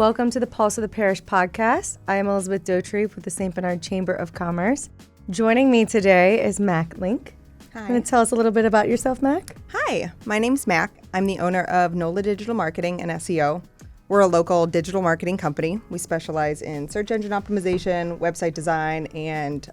Welcome to the Pulse of the Parish podcast. I am Elizabeth Dotrieve with the St. Bernard Chamber of Commerce. Joining me today is Mac Link. Hi. Want to tell us a little bit about yourself, Mac? Hi, my name's Mac. I'm the owner of NOLA Digital Marketing and SEO. We're a local digital marketing company. We specialize in search engine optimization, website design, and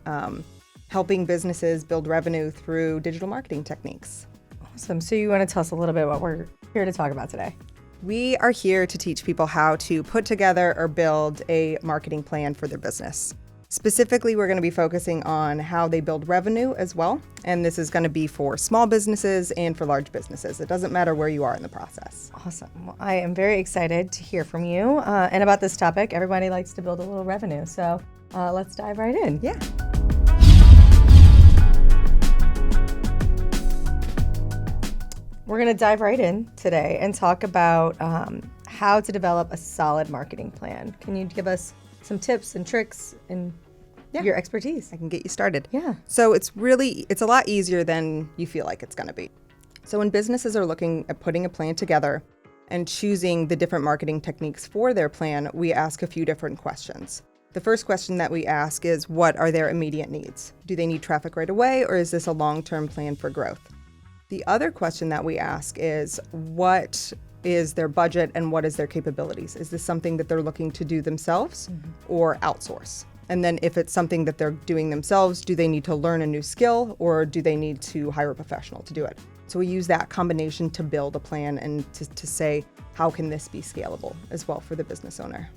helping businesses build revenue through digital marketing techniques. Awesome. So you want to tell us a little bit what we're here to talk about today? We are here to teach people how to put together or build a marketing plan for their business. Specifically, we're going to be focusing on how they build revenue as well. And this is going to be for small businesses and for large businesses. It doesn't matter where you are in the process. Awesome. Well, I am very excited to hear from you and about this topic. Everybody likes to build a little revenue. So let's dive right in. Yeah. We're going to dive right in today and talk about how to develop a solid marketing plan. Can you give us some tips and tricks and your expertise? I can get you started. Yeah. So it's a lot easier than you feel like it's going to be. So when businesses are looking at putting a plan together and choosing the different marketing techniques for their plan, we ask a few different questions. The first question that we ask is, what are their immediate needs? Do they need traffic right away, or is this a long-term plan for growth? The other question that we ask is, what is their budget and what is their capabilities? Is this something that they're looking to do themselves or outsource? And then if it's something that they're doing themselves, do they need to learn a new skill or do they need to hire a professional to do it? So we use that combination to build a plan and to say, how can this be scalable as well for the business owner?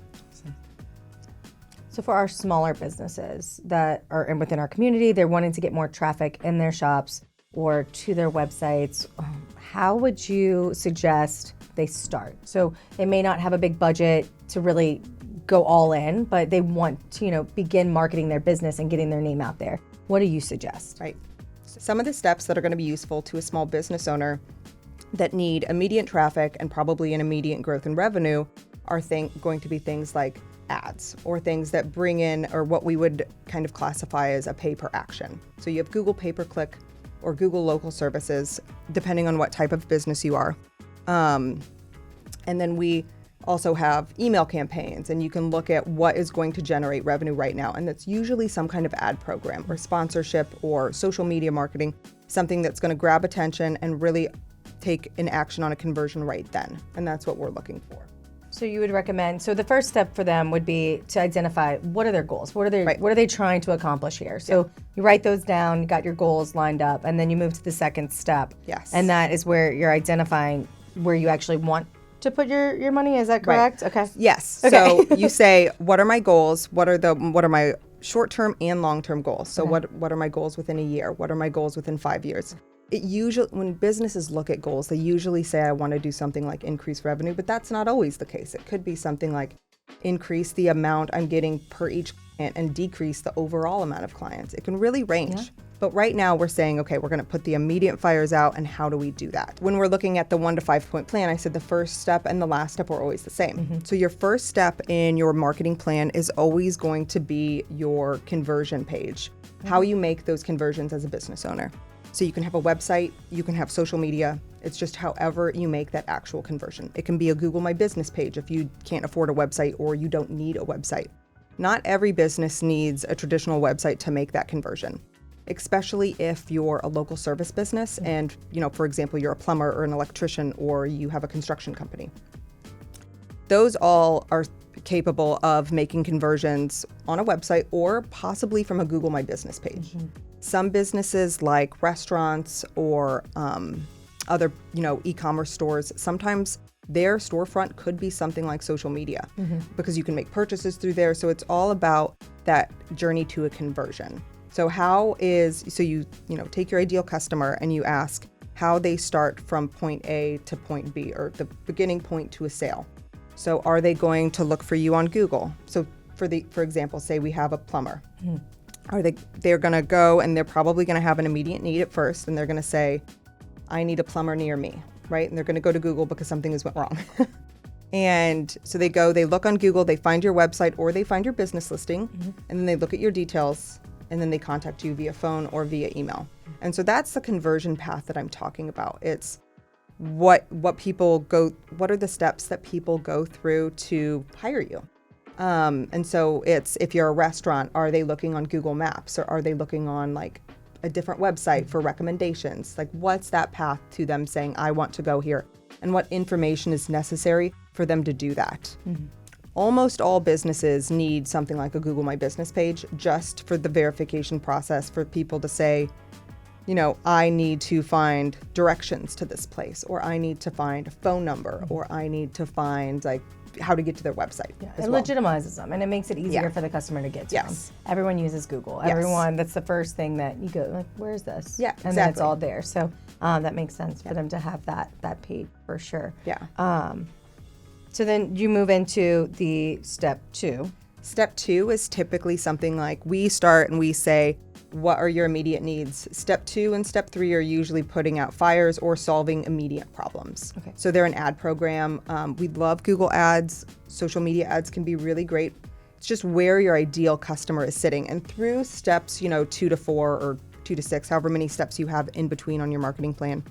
So for our smaller businesses that are within our community, they're wanting to get more traffic in their shops or to their websites, how would you suggest they start? So they may not have a big budget to really go all in, but they want to, begin marketing their business and getting their name out there. What do you suggest? Right. Some of the steps that are going to be useful to a small business owner that need immediate traffic and probably an immediate growth in revenue are going to be things like ads or things that bring in, or what we would kind of classify as a pay per action. So you have Google pay-per-click or Google local services, depending on what type of business you are. And then we also have email campaigns, and you can look at what is going to generate revenue right now. And that's usually some kind of ad program or sponsorship or social media marketing, something that's going to grab attention and really take an action on a conversion right then. And that's what we're looking for. So you would recommend, so the first step for them would be to identify what are their goals? What are they trying to accomplish here? So you write those down, you got your goals lined up, and then you move to the second step. Yes. And that is where you're identifying where you actually want to put your money. Is that correct? Right. Okay. Yes. Okay. So you say, what are my goals? What are my short-term and long-term goals? So what are my goals within a year? What are my goals within 5 years? When businesses look at goals, they usually say, I want to do something like increase revenue, but that's not always the case. It could be something like increase the amount I'm getting per each client and decrease the overall amount of clients. It can really range. Yeah. But right now we're saying, okay, we're going to put the immediate fires out, and how do we do that? When we're looking at the 1 to 5 point plan, I said the first step and the last step are always the same. Mm-hmm. So your first step in your marketing plan is always going to be your conversion page, how you make those conversions as a business owner. So you can have a website, you can have social media. It's just however you make that actual conversion. It can be a Google My Business page if you can't afford a website or you don't need a website. Not every business needs a traditional website to make that conversion, especially if you're a local service business and, for example, you're a plumber or an electrician or you have a construction company. Those all are capable of making conversions on a website or possibly from a Google My Business page. Mm-hmm. Some businesses like restaurants or other, e-commerce stores, sometimes their storefront could be something like social media because you can make purchases through there. So it's all about that journey to a conversion. So you take your ideal customer and you ask how they start from point A to point B, or the beginning point to a sale. So are they going to look for you on Google? So for example, say we have a plumber. They're going to go and they're probably going to have an immediate need at first, and they're going to say, I need a plumber near me, right? And they're going to go to Google because something has went wrong. And so they look on Google, they find your website or they find your business listing, and then they look at your details, and then they contact you via phone or via email. And so that's the conversion path that I'm talking about. It's what are the steps that people go through to hire you. And so it's, if you're a restaurant, are they looking on Google Maps, or are they looking on like a different website for recommendations? Like, what's that path to them saying, I want to go here? And what information is necessary for them to do that? Mm-hmm. Almost all businesses need something like a Google My Business page just for the verification process, for people to say, you know, I need to find directions to this place, or I need to find a phone number, or I need to find like how to get to their website. Yeah, it legitimizes them, and it makes it easier for the customer to get to them. Everyone uses Google. Everyone, that's the first thing that you go, like, where's this? Yeah, and then it's all there. So that makes sense for them to have that page for sure. Yeah. So then you move into the step 2. Step 2 is typically something like, we start and we say, what are your immediate needs? Step 2 and step 3 are usually putting out fires or solving immediate problems. Okay. So they're an ad program. We love Google ads. Social media ads can be really great. It's just where your ideal customer is sitting. And through steps, 2 to 4 or 2 to 6, however many steps you have in between on your marketing plan,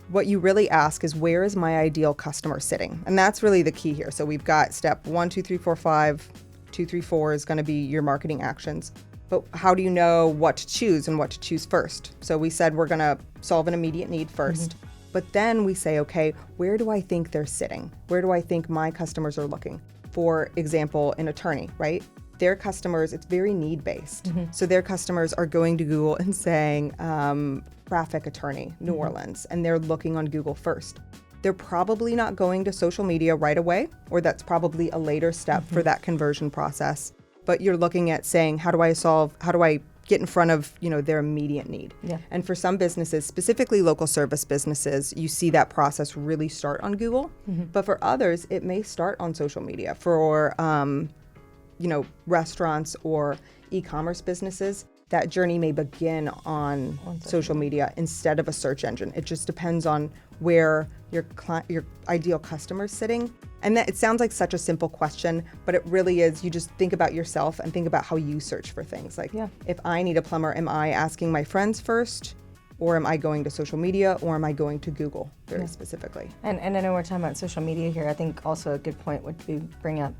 what you really ask is, where is my ideal customer sitting? And that's really the key here. So we've got step 1, 2, 3, 4, 5, 2, 3, 4 is going to be your marketing actions. But how do you know what to choose and what to choose first? So we said we're going to solve an immediate need first. Mm-hmm. But then we say, okay, where do I think they're sitting? Where do I think my customers are looking? For example, an attorney, right? Their customers, it's very need-based. Mm-hmm. So their customers are going to Google and saying, traffic attorney, New Orleans, and they're looking on Google first. They're probably not going to social media right away, or that's probably a later step for that conversion process. But you're looking at saying, how do I get in front of, their immediate need? Yeah. And for some businesses, specifically local service businesses, you see that process really start on Google. Mm-hmm. But for others, it may start on social media. For, restaurants or e-commerce businesses, that journey may begin on social media instead of a search engine. It just depends on where your ideal customer is sitting. And that, it sounds like such a simple question, but it really is. You just think about yourself and think about how you search for things. Like, if I need a plumber, am I asking my friends first, or am I going to social media, or am I going to Google very specifically? And I know we're talking about social media here. I think also a good point would be bring up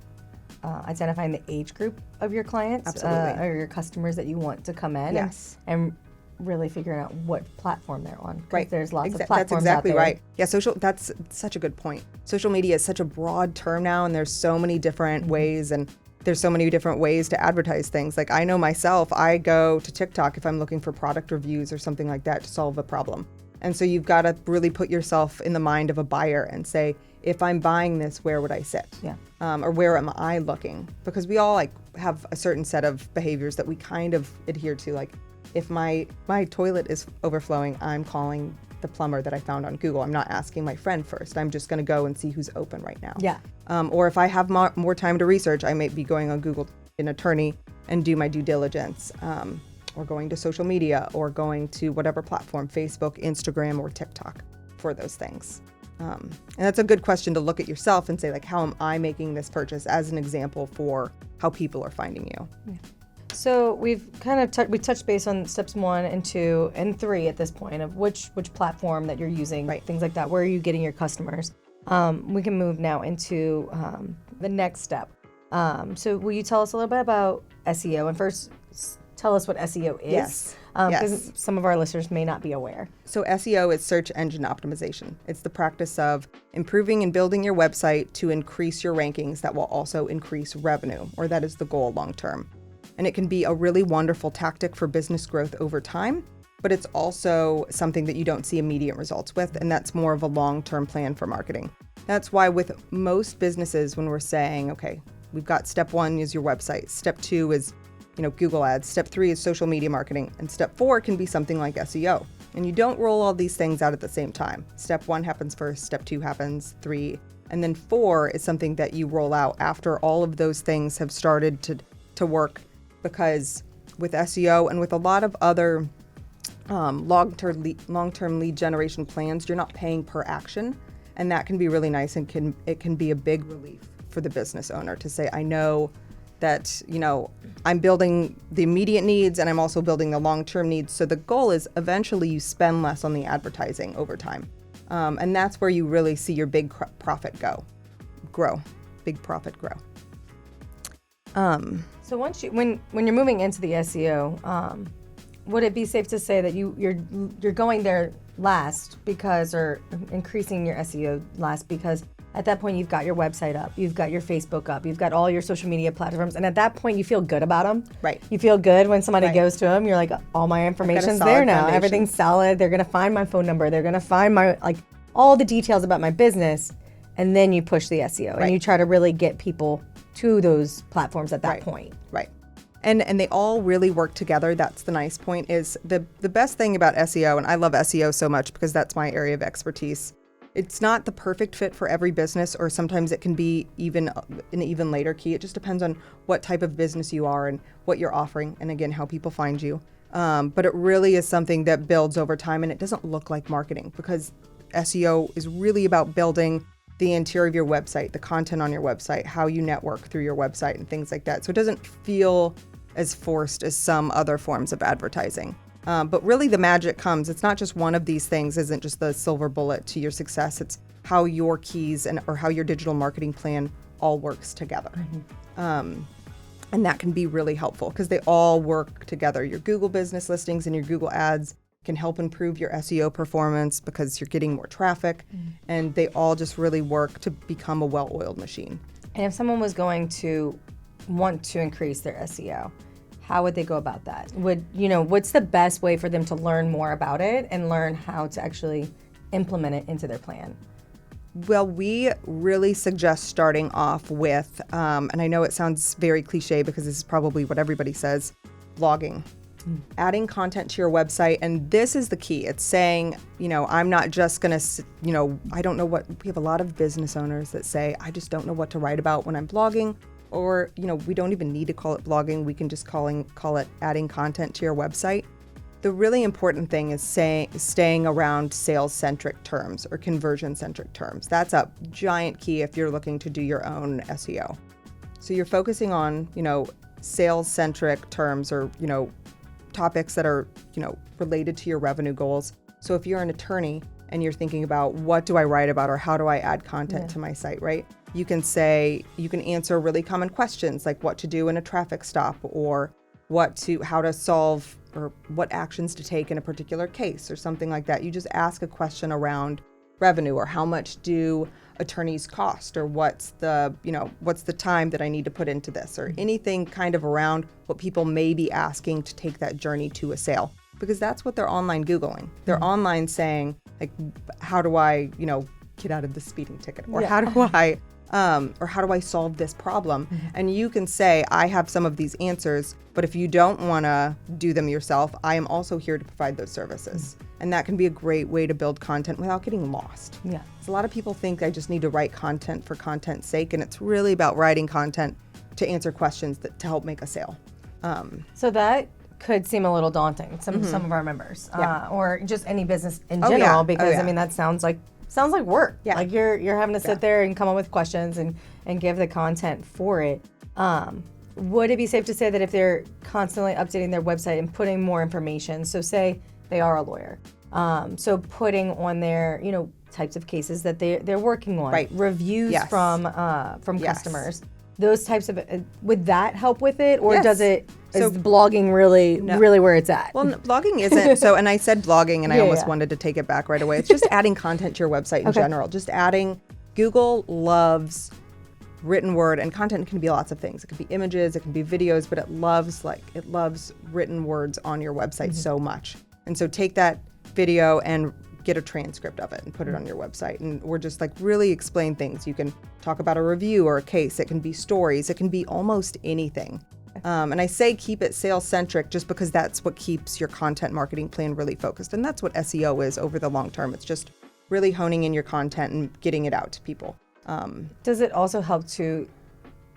identifying the age group of your clients or your customers that you want to come in. Yes. And really figuring out what platform they're on. Right. There's lots of platforms That's exactly out there. right. Yeah, that's such a good point. Social media is such a broad term now, and there's so many different ways, and there's so many different ways to advertise things. Like, I know myself, I go to TikTok if I'm looking for product reviews or something like that to solve a problem. And so you've got to really put yourself in the mind of a buyer and say, if I'm buying this, where would I sit? Yeah. Or where am I looking? Because we all have a certain set of behaviors that we kind of adhere to. Like, if my toilet is overflowing, I'm calling the plumber that I found on Google. I'm not asking my friend first. I'm just going to go and see who's open right now. Yeah. Or if I have more time to research, I might be going on Google, an attorney, and do my due diligence. Or going to social media, or going to whatever platform, Facebook, Instagram, or TikTok for those things. And that's a good question to look at yourself and say, like, how am I making this purchase as an example for how people are finding you? Yeah. So we've kind of we touched base on steps 1 and 2 and 3 at this point of which platform that you're using, things like that. Where are you getting your customers? We can move now into the next step. So will you tell us a little bit about SEO? And first, tell us what SEO is. Yes. Because some of our listeners may not be aware. So SEO is search engine optimization. It's the practice of improving and building your website to increase your rankings that will also increase revenue, or that is the goal long term. And it can be a really wonderful tactic for business growth over time, but it's also something that you don't see immediate results with, and that's more of a long-term plan for marketing. That's why with most businesses, when we're saying, okay, we've got step 1 is your website, step 2 is Google ads, step 3 is social media marketing, and step 4 can be something like SEO. And you don't roll all these things out at the same time. Step 1 happens first, step 2 happens, 3, and then 4 is something that you roll out after all of those things have started to work. Because with SEO and with a lot of other long-term lead generation plans, you're not paying per action, and that can be really nice, and it can be a big relief for the business owner to say, I know that I'm building the immediate needs, and I'm also building the long-term needs. So the goal is eventually you spend less on the advertising over time. And that's where you really see your big profit grow. Big profit grow. So once when you're moving into the SEO, would it be safe to say that you're going there last or increasing your SEO last because at that point you've got your website up, you've got your Facebook up, you've got all your social media platforms, and at that point you feel good about them. Right. You feel good when somebody goes to them. You're like, all my information's there now. Foundation. Everything's solid. They're gonna find my phone number. They're gonna find my all the details about my business, and then you push the SEO and you try to really get people to those platforms at that point. Right. And they all really work together. That's the nice point is the best thing about SEO, and I love SEO so much because that's my area of expertise. It's not the perfect fit for every business, or sometimes it can be even an even later key. It just depends on what type of business you are and what you're offering, and again, how people find you. But it really is something that builds over time, and it doesn't look like marketing because SEO is really about building the interior of your website, the content on your website, how you network through your website and things like that. So it doesn't feel as forced as some other forms of advertising. But really the magic comes, it's not just one of these things, isn't just the silver bullet to your success. It's how your keys or how your digital marketing plan all works together. And that can be really helpful because they all work together. Your Google business listings and your Google ads can help improve your SEO performance because you're getting more traffic, and they all just really work to become a well-oiled machine. And if someone was going to want to increase their SEO, how would they go about that? What's the best way for them to learn more about it and learn how to actually implement it into their plan? Well, we really suggest starting off with, and I know it sounds very cliche because this is probably what everybody says, blogging. Adding content to your website, and this is the key. It's saying, I'm not just gonna, I don't know what, we have a lot of business owners that say, I just don't know what to write about when I'm blogging, or, we don't even need to call it blogging. We can just call it adding content to your website. The really important thing is staying around sales-centric terms or conversion-centric terms. That's a giant key if you're looking to do your own SEO. So you're focusing on, sales-centric terms or, topics that are, related to your revenue goals. So if you're an attorney and you're thinking about what do I write about or how do I add content to my site, right? You can answer really common questions like what to do in a traffic stop, or how to solve or what actions to take in a particular case or something like that. You just ask a question around revenue, or how much do attorneys cost, or what's the time that I need to put into this, or anything kind of around what people may be asking to take that journey to a sale, because that's what they're online Googling. They're online saying, like, how do I, get out of the speeding ticket, or how do I solve this problem? And you can say, I have some of these answers, but if you don't want to do them yourself, I am also here to provide those services. And that can be a great way to build content without getting lost. Yeah. So a lot of people think I just need to write content for content's sake, and it's really about writing content to answer questions to help make a sale. So that could seem a little daunting, some of our members, or just any business in general, because that sounds like work. Yeah. Like you're having to sit there and come up with questions and give the content for it. Would it be safe to say that if they're constantly updating their website and putting more information, so say they are a lawyer, so putting on their types of cases that they're working on, reviews from customers, those types of, would that help with it, or is blogging really where it's at? Well, blogging isn't. So, and I said blogging, and I almost wanted to take it back right away. It's just adding content to your website in general. Just adding. Google loves written word, and content can be lots of things. It can be images, it can be videos, but it loves written words on your website so much. And so take that video and get a transcript of it and put it on your website. And we're just really explain things. You can talk about a review or a case. It can be stories. It can be almost anything. And I say keep it sales-centric just because that's what keeps your content marketing plan really focused. And that's what SEO is over the long term. It's just really honing in your content and getting it out to people. Does it also help to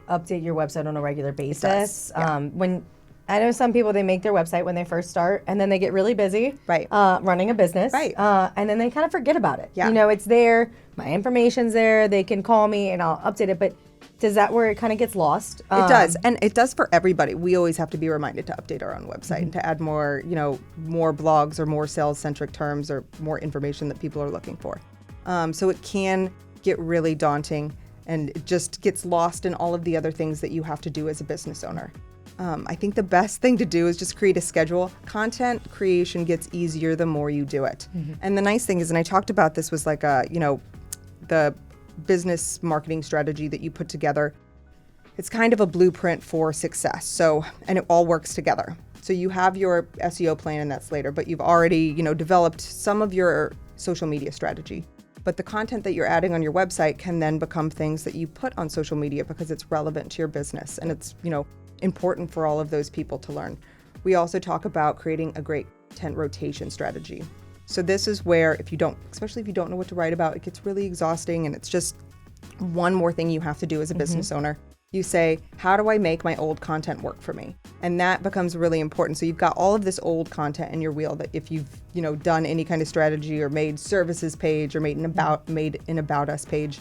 update your website on a regular basis? It does, When I know some people, they make their website when they first start, and then they get really busy running a business, and then they kind of forget about it. Yeah. It's there, my information's there, they can call me and I'll update it, but does that where it kind of gets lost? It does, and it does for everybody. We always have to be reminded to update our own website and to add more, more blogs or more sales-centric terms or more information that people are looking for. So it can get really daunting, and it just gets lost in all of the other things that you have to do as a business owner. I think the best thing to do is just create a schedule. Content creation gets easier the more you do it. And the nice thing is, and I talked about this, was like the business marketing strategy that you put together. It's kind of a blueprint for success. So, and it all works together. So you have your SEO plan, and that's later, but you've already, developed some of your social media strategy. But the content that you're adding on your website can then become things that you put on social media because it's relevant to your business, and it's, important for all of those people to learn. We also talk about creating a great content rotation strategy. So this is where especially if you don't know what to write about, it gets really exhausting, and it's just one more thing you have to do as a business owner. You say, how do I make my old content work for me? And that becomes really important. So you've got all of this old content in your wheel that if you've, done any kind of strategy or made services page or made an about us page,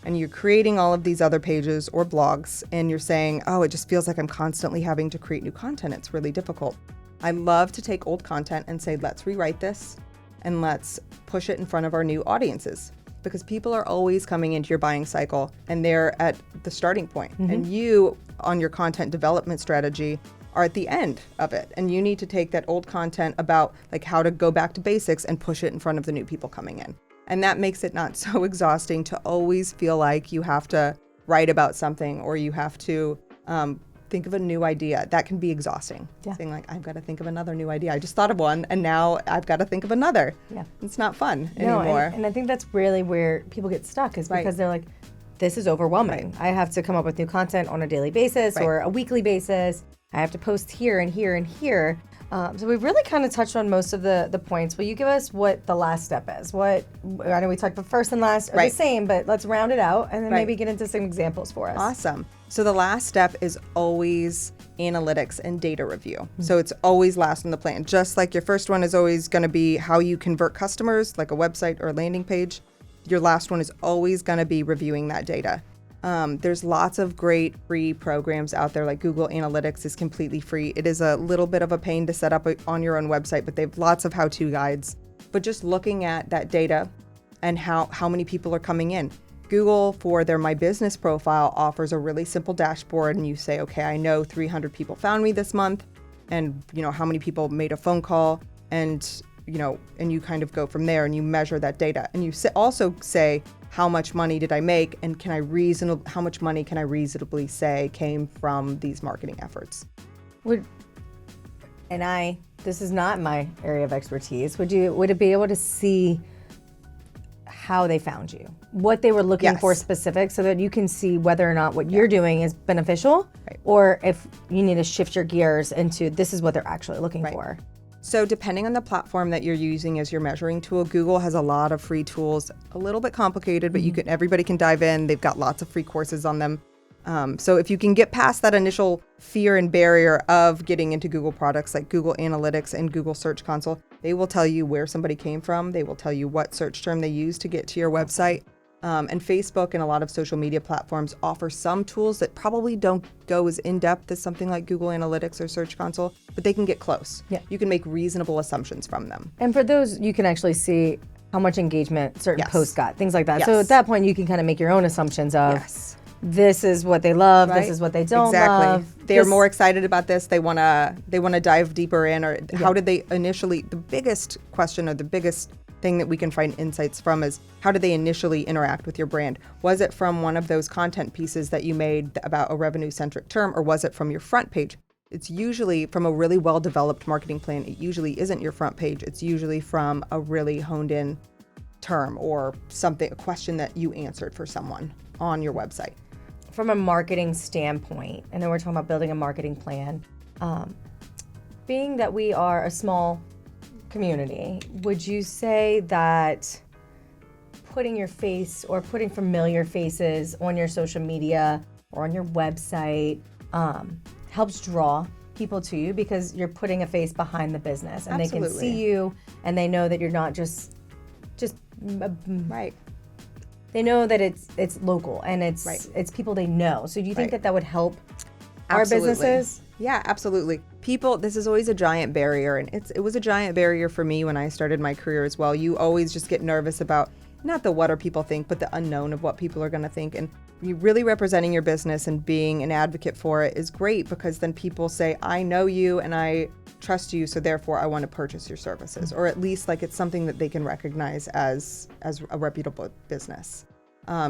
and you're creating all of these other pages or blogs, and you're saying, oh, it just feels like I'm constantly having to create new content. It's really difficult. I love to take old content and say, let's rewrite this and let's push it in front of our new audiences, because people are always coming into your buying cycle and they're at the starting point. And you, on your content development strategy, are at the end of it. And you need to take that old content about like how to go back to basics and push it in front of the new people coming in. And that makes it not so exhausting to always feel like you have to write about something or you have to think of a new idea. That can be exhausting. Yeah. Saying like, I've got to think of another new idea. I just thought of one and now I've got to think of another. Yeah. It's not fun anymore. And I think that's really where people get stuck, is because they're like, this is overwhelming. I have to come up with new content on a daily basis or a weekly basis. I have to post here and here and here. So we've really kind of touched on most of the points. Will you give us what the last step is? I know we talked about first and last are the same, but let's round it out and then maybe get into some examples for us. Awesome. So the last step is always analytics and data review. So it's always last on the plan. Just like your first one is always going to be how you convert customers, like a website or a landing page, your last one is always going to be reviewing that data. There's lots of great free programs out there, like Google Analytics is completely free. It is a little bit of a pain to set up on your own website, but they have lots of how-to guides. But just looking at that data and how many people are coming in. Google, for their My Business profile, offers a really simple dashboard, and you say, okay, I know 300 people found me this month, and how many people made a phone call, and you kind of go from there and you measure that data. And you also say, how much money did I make, and how much money can I reasonably say came from these marketing efforts? This is not my area of expertise. Would it be able to see how they found you, what they were looking for specific, so that you can see whether or not what you're doing is beneficial, or if you need to shift your gears into this is what they're actually looking for? So depending on the platform that you're using as your measuring tool, Google has a lot of free tools, a little bit complicated, but everybody can dive in. They've got lots of free courses on them. So if you can get past that initial fear and barrier of getting into Google products like Google Analytics and Google Search Console, they will tell you where somebody came from. They will tell you what search term they used to get to your website. And Facebook and a lot of social media platforms offer some tools that probably don't go as in-depth as something like Google Analytics or Search Console, but they can get close. Yeah. You can make reasonable assumptions from them. And for those, you can actually see how much engagement certain posts got, things like that. So at that point, you can kind of make your own assumptions of this is what they love, this is what they don't love. They're more excited about this. They want to dive deeper in, or how did they initially, the biggest question or the biggest thing that we can find insights from is how did they initially interact with your brand? Was it from one of those content pieces that you made about a revenue-centric term, or was it from your front page? It's usually from a really well-developed marketing plan. It usually isn't your front page. It's usually from a really honed-in term or something, a question that you answered for someone on your website. From a marketing standpoint, I know we're talking about building a marketing plan. Being that we are a small community, would you say that putting your face or putting familiar faces on your social media or on your website helps draw people to you, because you're putting a face behind the business and they can see you and they know that you're not just right. They know that it's local and it's people they know. So do you think that would help our businesses? Yeah, absolutely. People, this is always a giant barrier, and it was a giant barrier for me when I started my career as well. You always just get nervous about, not the what are people think, but the unknown of what people are going to think. And you really representing your business and being an advocate for it is great, because then people say, I know you and I trust you, so therefore I want to purchase your services, or at least like it's something that they can recognize as a reputable business.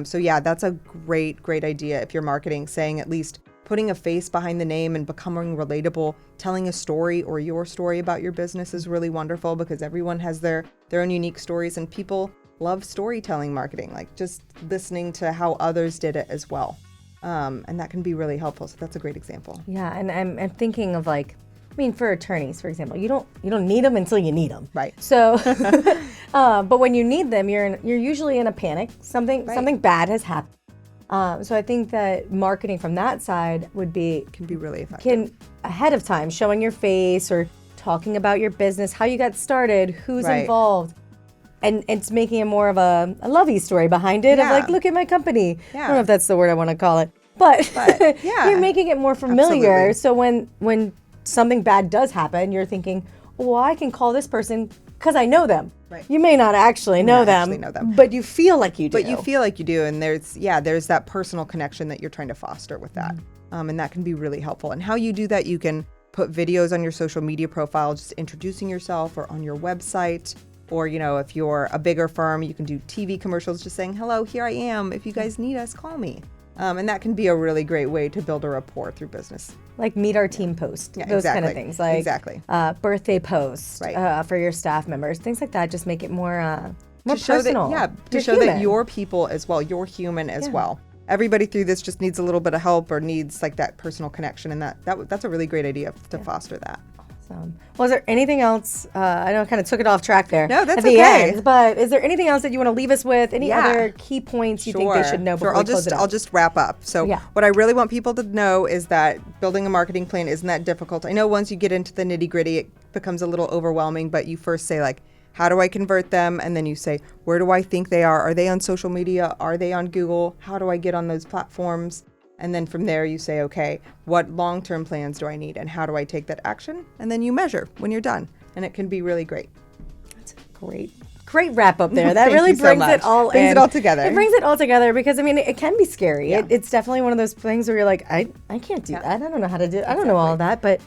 So yeah, that's a great idea. If you're marketing, saying at least putting a face behind the name and becoming relatable, telling a story or your story about your business is really wonderful, because everyone has their own unique stories, and people love storytelling marketing, like just listening to how others did it as well. And that can be really helpful. So that's a great example. Yeah, and I'm thinking of like, I mean, for attorneys, for example, you don't need them until you need them. Right. So, but when you need them, you're usually in a panic. Something bad has happened. So I think that marketing from that side can be really effective. Ahead of time, showing your face or talking about your business, how you got started, who's involved. And it's making it more of a lovey story behind it, of like, look at my company. I don't know if that's the word I want to call it, but you're making it more familiar. Absolutely. So when something bad does happen, you're thinking, well, I can call this person because I know them. Right. You may not actually know them, but you feel like you do. But you feel like you do, and there's that personal connection that you're trying to foster with that. And that can be really helpful. And how you do that, you can put videos on your social media profile, just introducing yourself, or on your website. Or, if you're a bigger firm, you can do TV commercials just saying, hello, here I am. If you guys need us, call me. And that can be a really great way to build a rapport through business. Like meet our team post, those kind of things. Like birthday posts for your staff members, things like that. Just make it more personal. To show that you're people as well. You're human as well. Everybody through this just needs a little bit of help, or needs like that personal connection. And that's a really great idea to foster that. Well, is there anything else? I know I kind of took it off track there. No, that's at the okay. end, but is there anything else that you want to leave us with? Any other key points you think they should know before we close it out? I'll just wrap up. So what I really want people to know is that building a marketing plan isn't that difficult. I know once you get into the nitty gritty, it becomes a little overwhelming, but you first say like, how do I convert them? And then you say, where do I think they are? Are they on social media? Are they on Google? How do I get on those platforms? And then from there you say, okay, what long-term plans do I need, and how do I take that action? And then you measure when you're done, and it can be really great. That's a great wrap up there. That really brings it all Brings it all together. It brings it all together, because I mean, it can be scary. It's definitely one of those things where you're like, I can't do that. I don't know how to do it. I don't know all of that, but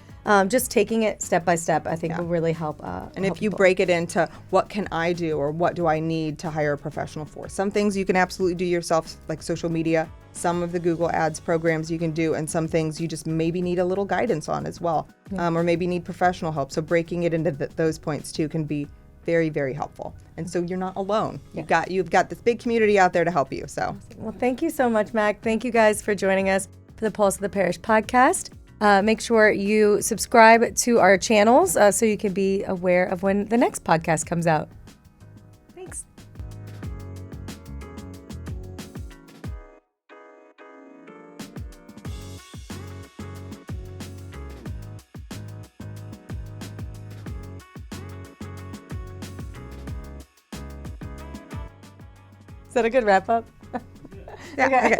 just taking it step by step, I think will really help. And if you break it into what can I do, or what do I need to hire a professional for? Some things you can absolutely do yourself, like social media. Some of the Google Ads programs you can do, and some things you just maybe need a little guidance on as well, or maybe need professional help. So breaking it into those points too can be very, very helpful. And so you're not alone. You've got this big community out there to help you. So, well, thank you so much, Mac. Thank you guys for joining us for the Pulse of the Parish podcast. Make sure you subscribe to our channels so you can be aware of when the next podcast comes out. Thanks. Is that a good wrap up? Okay.